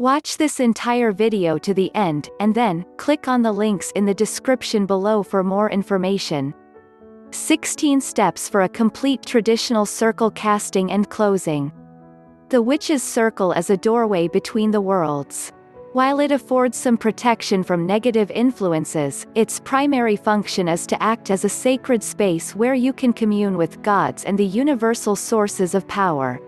Watch this entire video to the end, and then, click on the links in the description below for more information. 16 steps for a complete traditional circle casting and closing. The witch's circle is a doorway between the worlds. While it affords some protection from negative influences, its primary function is to act as a sacred space where you can commune with gods and the universal sources of power.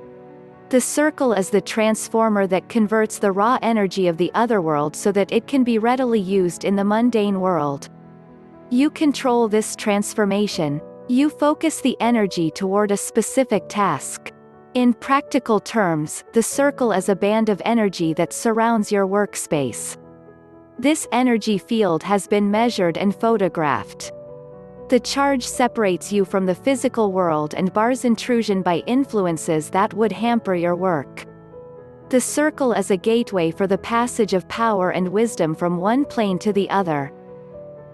The circle is the transformer that converts the raw energy of the otherworld so that it can be readily used in the mundane world. You control this transformation. You focus the energy toward a specific task. In practical terms, the circle is a band of energy that surrounds your workspace. This energy field has been measured and photographed. The charge separates you from the physical world and bars intrusion by influences that would hamper your work. The circle is a gateway for the passage of power and wisdom from one plane to the other.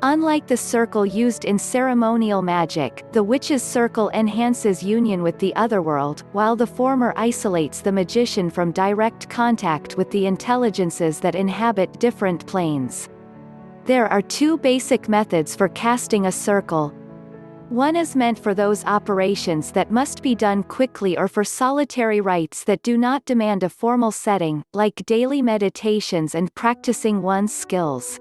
Unlike the circle used in ceremonial magic, the witch's circle enhances union with the otherworld, while the former isolates the magician from direct contact with the intelligences that inhabit different planes. There are two basic methods for casting a circle. One is meant for those operations that must be done quickly or for solitary rites that do not demand a formal setting, like daily meditations and practicing one's skills.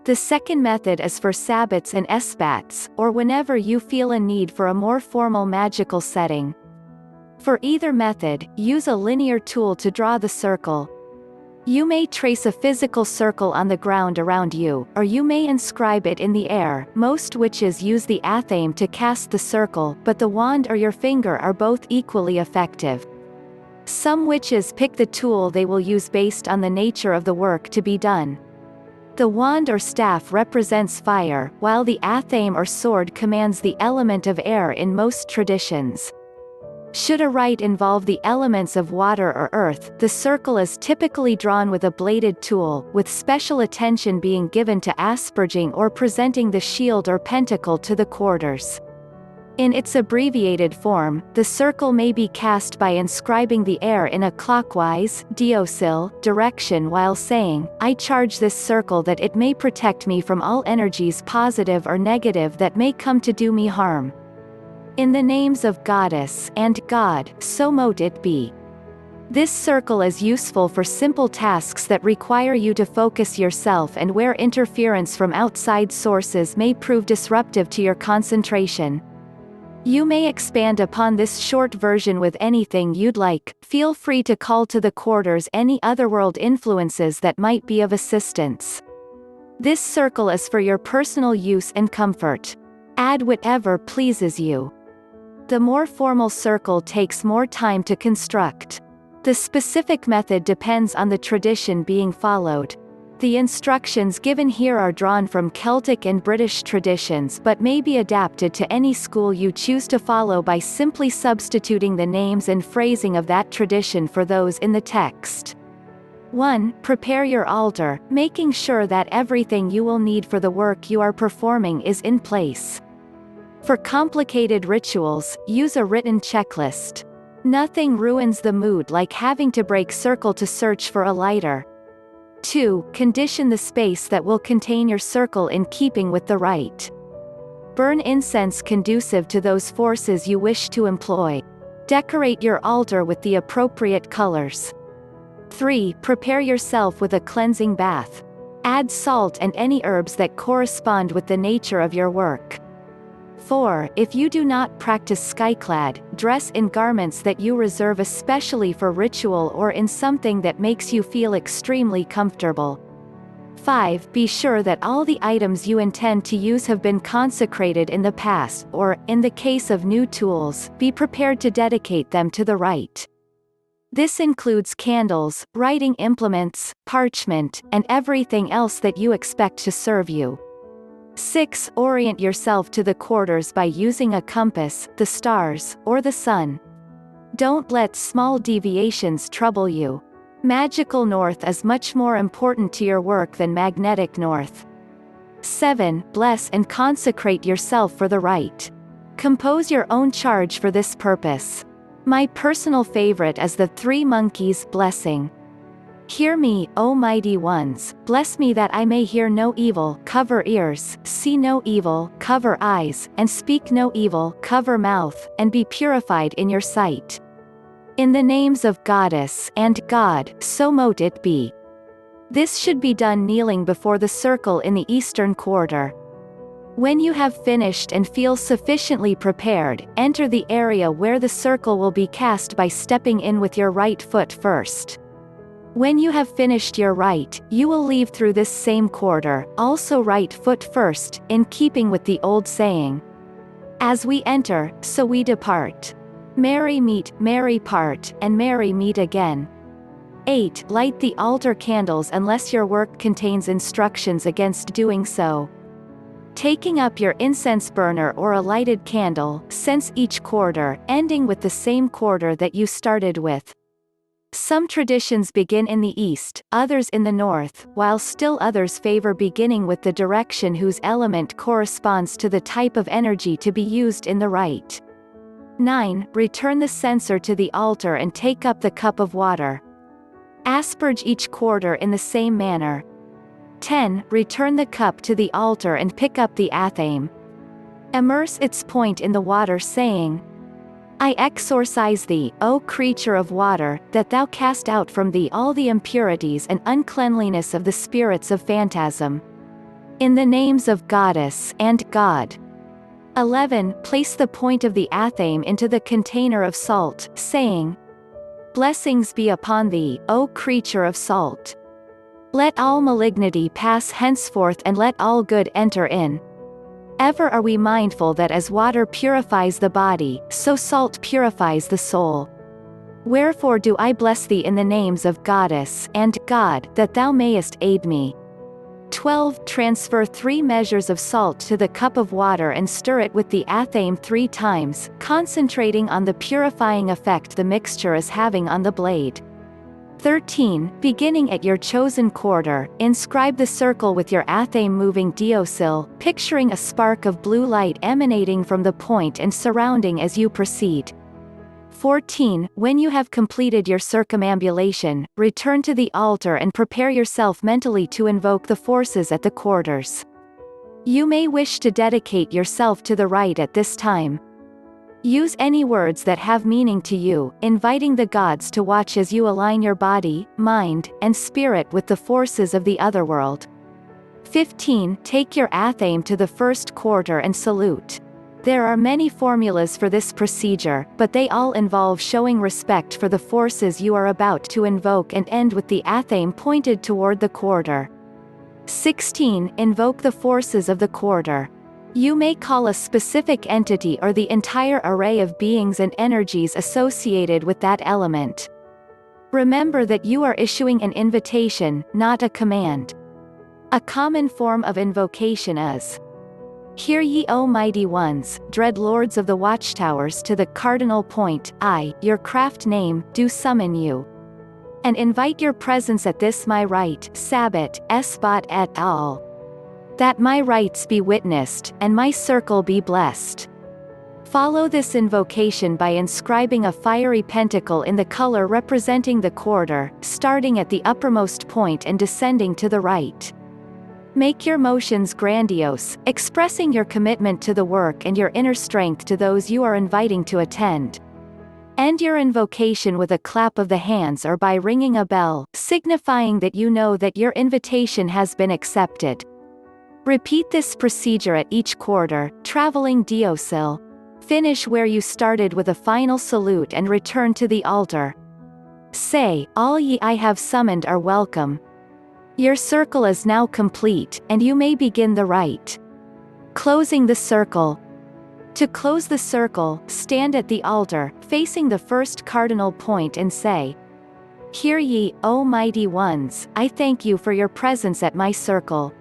The second method is for sabbats and esbats, or whenever you feel a need for a more formal magical setting. For either method, use a linear tool to draw the circle. You may trace a physical circle on the ground around you, or you may inscribe it in the air. Most witches use the athame to cast the circle, but the wand or your finger are both equally effective. Some witches pick the tool they will use based on the nature of the work to be done. The wand or staff represents fire, while the athame or sword commands the element of air in most traditions. Should a rite involve the elements of water or earth, the circle is typically drawn with a bladed tool, with special attention being given to asperging or presenting the shield or pentacle to the quarters. In its abbreviated form, the circle may be cast by inscribing the air in a clockwise (diosil) direction while saying, "I charge this circle that it may protect me from all energies positive or negative that may come to do me harm. In the names of Goddess and God, so mote it be." This circle is useful for simple tasks that require you to focus yourself and where interference from outside sources may prove disruptive to your concentration. You may expand upon this short version with anything you'd like. Feel free to call to the quarters any otherworld influences that might be of assistance. This circle is for your personal use and comfort. Add whatever pleases you. The more formal circle takes more time to construct. The specific method depends on the tradition being followed. The instructions given here are drawn from Celtic and British traditions but may be adapted to any school you choose to follow by simply substituting the names and phrasing of that tradition for those in the text. 1. Prepare your altar, making sure that everything you will need for the work you are performing is in place. For complicated rituals, use a written checklist. Nothing ruins the mood like having to break circle to search for a lighter. 2. Condition the space that will contain your circle in keeping with the rite. Burn incense conducive to those forces you wish to employ. Decorate your altar with the appropriate colors. 3. Prepare yourself with a cleansing bath. Add salt and any herbs that correspond with the nature of your work. 4. If you do not practice skyclad, dress in garments that you reserve especially for ritual or in something that makes you feel extremely comfortable. 5. Be sure that all the items you intend to use have been consecrated in the past, or, in the case of new tools, be prepared to dedicate them to the rite. This includes candles, writing implements, parchment, and everything else that you expect to serve you. 6. Orient yourself to the quarters by using a compass, the stars, or the sun. Don't let small deviations trouble you. Magical north is much more important to your work than magnetic north. 7. Bless and consecrate yourself for the rite. Compose your own charge for this purpose. My personal favorite is the Three Monkeys blessing. Hear me, O mighty ones, bless me that I may hear no evil, cover ears, see no evil, cover eyes, and speak no evil, cover mouth, and be purified in your sight. In the names of Goddess and God, so mote it be. This should be done kneeling before the circle in the eastern quarter. When you have finished and feel sufficiently prepared, enter the area where the circle will be cast by stepping in with your right foot first. When you have finished your rite, you will leave through this same quarter, also right foot first, in keeping with the old saying, as we enter, so we depart. Merry meet, merry part, and merry meet again. 8. Light the altar candles unless your work contains instructions against doing so. Taking up your incense burner or a lighted candle, sense each quarter, ending with the same quarter that you started with. Some traditions begin in the east, others in the north, while still others favor beginning with the direction whose element corresponds to the type of energy to be used in the rite. 9. Return the censer to the altar and take up the cup of water. Asperge each quarter in the same manner. 10. Return the cup to the altar and pick up the athame. Immerse its point in the water, saying, I exorcise thee, O creature of water, that thou cast out from thee all the impurities and uncleanliness of the spirits of phantasm. In the names of Goddess and God. 11. Place the point of the athame into the container of salt, saying, Blessings be upon thee, O creature of salt. Let all malignity pass henceforth and let all good enter in. Ever are we mindful that as water purifies the body, so salt purifies the soul. Wherefore do I bless thee in the names of Goddess and God, that thou mayest aid me. 12. Transfer 3 measures of salt to the cup of water and stir it with the athame 3 times, concentrating on the purifying effect the mixture is having on the blade. 13. Beginning at your chosen quarter, inscribe the circle with your athame moving diocil, picturing a spark of blue light emanating from the point and surrounding as you proceed. 14. When you have completed your circumambulation, return to the altar and prepare yourself mentally to invoke the forces at the quarters. You may wish to dedicate yourself to the rite at this time. Use any words that have meaning to you, inviting the gods to watch as you align your body, mind, and spirit with the forces of the otherworld. 15. Take your athame to the first quarter and salute. There are many formulas for this procedure, but they all involve showing respect for the forces you are about to invoke and end with the athame pointed toward the quarter. 16. Invoke the forces of the quarter. You may call a specific entity or the entire array of beings and energies associated with that element. Remember that you are issuing an invitation, not a command. A common form of invocation is, Hear ye, O mighty ones, dread lords of the watchtowers, to the cardinal point, I, your craft name, do summon you. And invite your presence at this my rite, Sabbat, Esbat et al. That my rites be witnessed, and my circle be blessed. Follow this invocation by inscribing a fiery pentacle in the color representing the quarter, starting at the uppermost point and descending to the right. Make your motions grandiose, expressing your commitment to the work and your inner strength to those you are inviting to attend. End your invocation with a clap of the hands or by ringing a bell, signifying that you know that your invitation has been accepted. Repeat this procedure at each quarter, traveling diocil. Finish where you started with a final salute and return to the altar. Say, All ye I have summoned are welcome. Your circle is now complete, and you may begin the rite. Closing the circle. To close the circle, stand at the altar, facing the first cardinal point and say, Hear ye, O mighty ones, I thank you for your presence at my circle.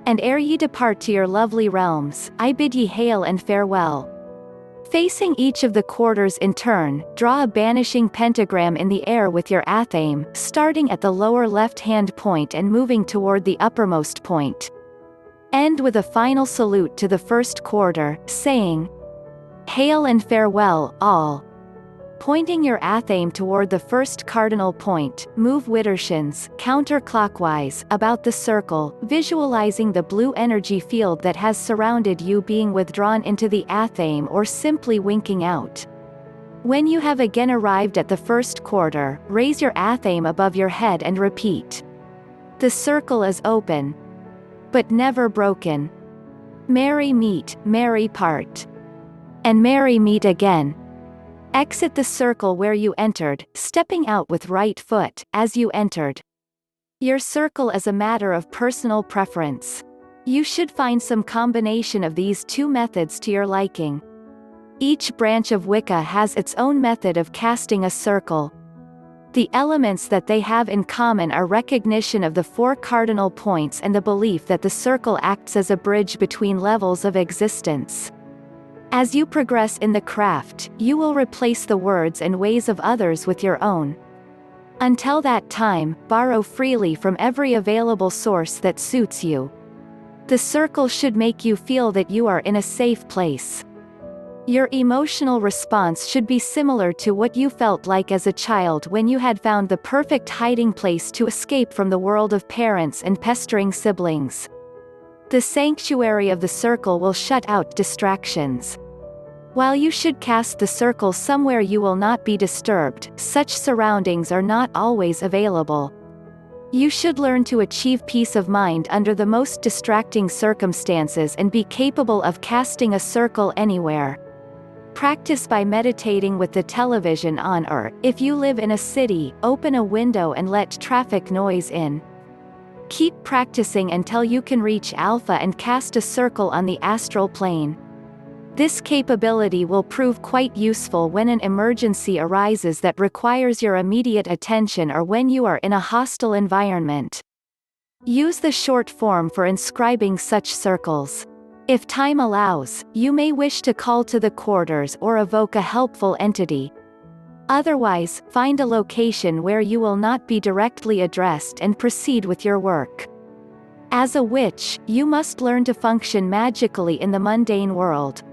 And ere ye depart to your lovely realms, I bid ye hail and farewell. Facing each of the quarters in turn, draw a banishing pentagram in the air with your athame, starting at the lower left-hand point and moving toward the uppermost point. End with a final salute to the first quarter, saying, Hail and farewell, all. Pointing your aim toward the first cardinal point, move Wittershins counterclockwise about the circle, visualizing the blue energy field that has surrounded you being withdrawn into the aim or simply winking out. When you have again arrived at the first quarter, raise your aim above your head and repeat. The circle is open, but never broken. Merry meet, merry part. And merry meet again. Exit the circle where you entered, stepping out with right foot, as you entered. Your circle is a matter of personal preference. You should find some combination of these two methods to your liking. Each branch of Wicca has its own method of casting a circle. The elements that they have in common are recognition of the 4 cardinal points and the belief that the circle acts as a bridge between levels of existence. As you progress in the craft, you will replace the words and ways of others with your own. Until that time, borrow freely from every available source that suits you. The circle should make you feel that you are in a safe place. Your emotional response should be similar to what you felt like as a child when you had found the perfect hiding place to escape from the world of parents and pestering siblings. The sanctuary of the circle will shut out distractions. While you should cast the circle somewhere you will not be disturbed, such surroundings are not always available. You should learn to achieve peace of mind under the most distracting circumstances and be capable of casting a circle anywhere. Practice by meditating with the television on, or, if you live in a city, open a window and let traffic noise in. Keep practicing until you can reach alpha and cast a circle on the astral plane. This capability will prove quite useful when an emergency arises that requires your immediate attention or when you are in a hostile environment. Use the short form for inscribing such circles. If time allows, you may wish to call to the quarters or evoke a helpful entity. Otherwise, find a location where you will not be directly addressed and proceed with your work. As a witch, you must learn to function magically in the mundane world.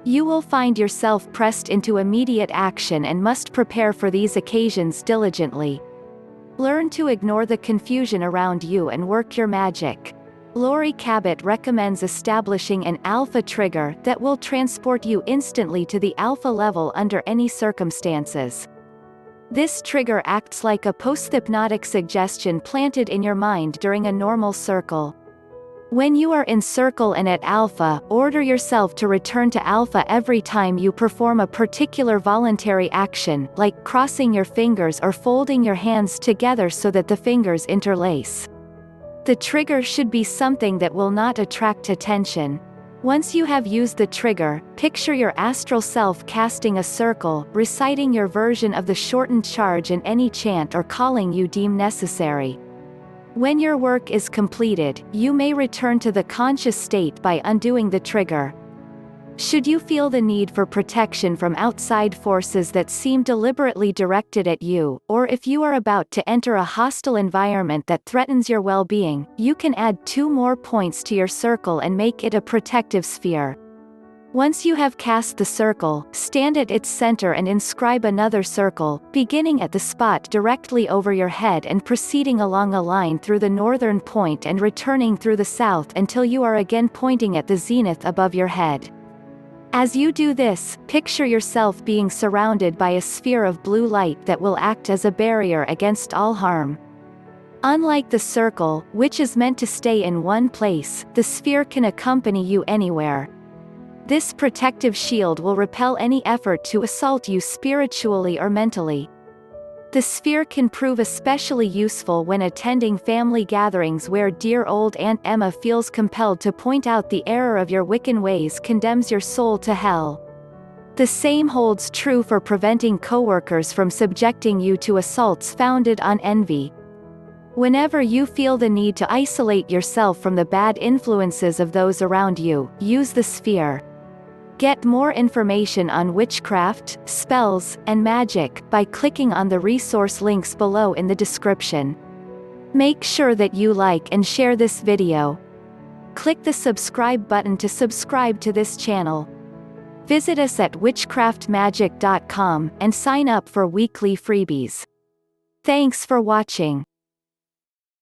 You will find yourself pressed into immediate action and must prepare for these occasions diligently. Learn to ignore the confusion around you and work your magic. Laurie Cabot recommends establishing an alpha trigger that will transport you instantly to the alpha level under any circumstances. This trigger acts like a posthypnotic suggestion planted in your mind during a normal circle. When you are in circle and at alpha, order yourself to return to alpha every time you perform a particular voluntary action, like crossing your fingers or folding your hands together so that the fingers interlace. The trigger should be something that will not attract attention. Once you have used the trigger, picture your astral self casting a circle, reciting your version of the shortened charge and any chant or calling you deem necessary. When your work is completed, you may return to the conscious state by undoing the trigger. Should you feel the need for protection from outside forces that seem deliberately directed at you, or if you are about to enter a hostile environment that threatens your well-being, you can add 2 more points to your circle and make it a protective sphere. Once you have cast the circle, stand at its center and inscribe another circle, beginning at the spot directly over your head and proceeding along a line through the northern point and returning through the south until you are again pointing at the zenith above your head. As you do this, picture yourself being surrounded by a sphere of blue light that will act as a barrier against all harm. Unlike the circle, which is meant to stay in one place, the sphere can accompany you anywhere. This protective shield will repel any effort to assault you spiritually or mentally. The sphere can prove especially useful when attending family gatherings where dear old Aunt Emma feels compelled to point out the error of your Wiccan ways condemns your soul to hell. The same holds true for preventing coworkers from subjecting you to assaults founded on envy. Whenever you feel the need to isolate yourself from the bad influences of those around you, use the sphere. Get more information on witchcraft, spells, and magic by clicking on the resource links below in the description. Make sure that you like and share this video. Click the subscribe button to subscribe to this channel. Visit us at witchcraftmagick.com and sign up for weekly freebies. Thanks for watching.